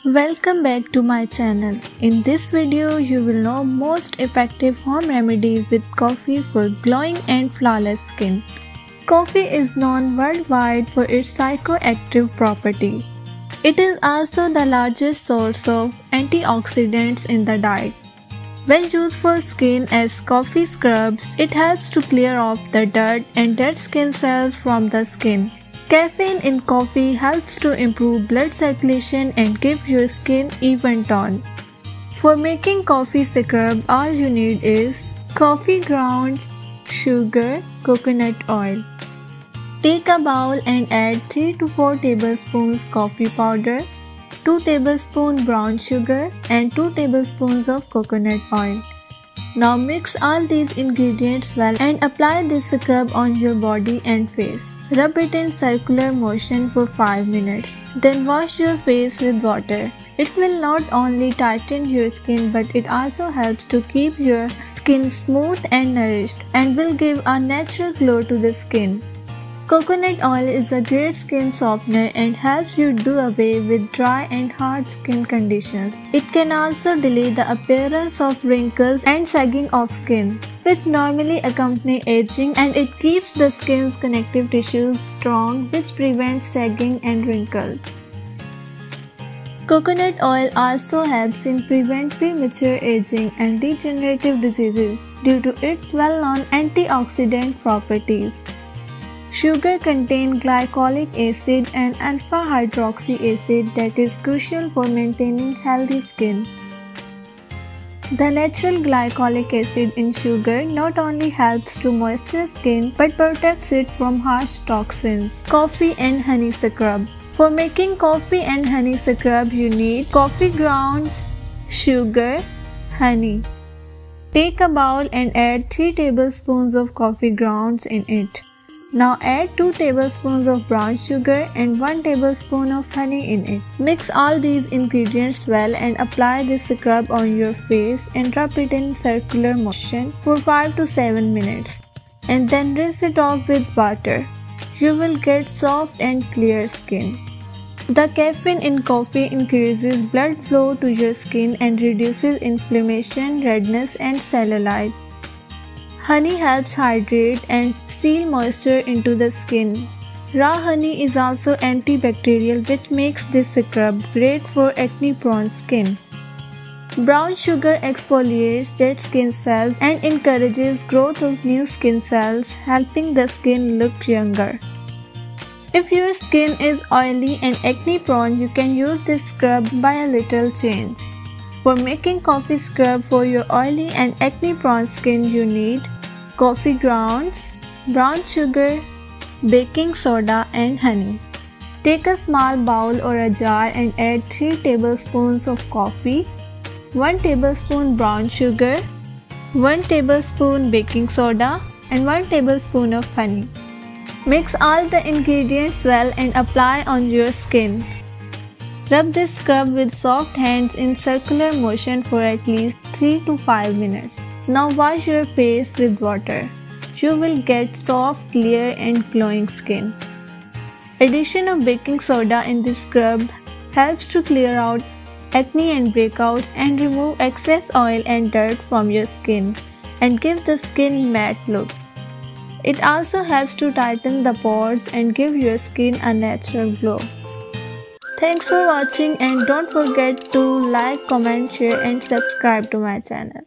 Welcome back to my channel. In this video, you will know most effective home remedies with coffee for glowing and flawless skin. Coffee is known worldwide for its psychoactive property. It is also the largest source of antioxidants in the diet. When used for skin as coffee scrubs, it helps to clear off the dirt and dead skin cells from the skin. Caffeine in coffee helps to improve blood circulation and give your skin even tone. For making coffee scrub, all you need is coffee grounds, sugar, coconut oil. Take a bowl and add 3 to 4 tablespoons coffee powder, 2 tablespoons brown sugar and 2 tablespoons of coconut oil. Now mix all these ingredients well and apply this scrub on your body and face. Rub it in circular motion for 5 minutes. Then wash your face with water. It will not only tighten your skin but it also helps to keep your skin smooth and nourished and will give a natural glow to the skin. Coconut oil is a great skin softener and helps you do away with dry and hard skin conditions. It can also delay the appearance of wrinkles and sagging of skin, which normally accompany aging, and it keeps the skin's connective tissues strong, which prevents sagging and wrinkles. Coconut oil also helps in prevent premature aging and degenerative diseases due to its well-known antioxidant properties. Sugar contains glycolic acid and alpha-hydroxy acid that is crucial for maintaining healthy skin. The natural glycolic acid in sugar not only helps to moisturize skin but protects it from harsh toxins. Coffee and honey scrub. For making coffee and honey scrub, you need coffee grounds, sugar, honey. Take a bowl and add 3 tablespoons of coffee grounds in it. Now add 2 tablespoons of brown sugar and 1 tablespoon of honey in it. Mix all these ingredients well and apply this scrub on your face and rub it in circular motion for 5 to 7 minutes. And then rinse it off with water. You will get soft and clear skin. The caffeine in coffee increases blood flow to your skin and reduces inflammation, redness and cellulite. Honey helps hydrate and seal moisture into the skin. Raw honey is also antibacterial, which makes this scrub great for acne-prone skin. Brown sugar exfoliates dead skin cells and encourages growth of new skin cells, helping the skin look younger. If your skin is oily and acne-prone, you can use this scrub by a little change. For making coffee scrub for your oily and acne-prone skin, you need coffee grounds, brown sugar, baking soda and honey. Take a small bowl or a jar and add 3 tablespoons of coffee, 1 tablespoon brown sugar, 1 tablespoon baking soda and 1 tablespoon of honey. Mix all the ingredients well and apply on your skin. Rub this scrub with soft hands in circular motion for at least 3 to 5 minutes. Now wash your face with water. You will get soft, clear and glowing skin. Addition of baking soda in this scrub helps to clear out acne and breakouts and remove excess oil and dirt from your skin and give the skin matte look. It also helps to tighten the pores and give your skin a natural glow. Thanks for watching and don't forget to like, comment, share and subscribe to my channel.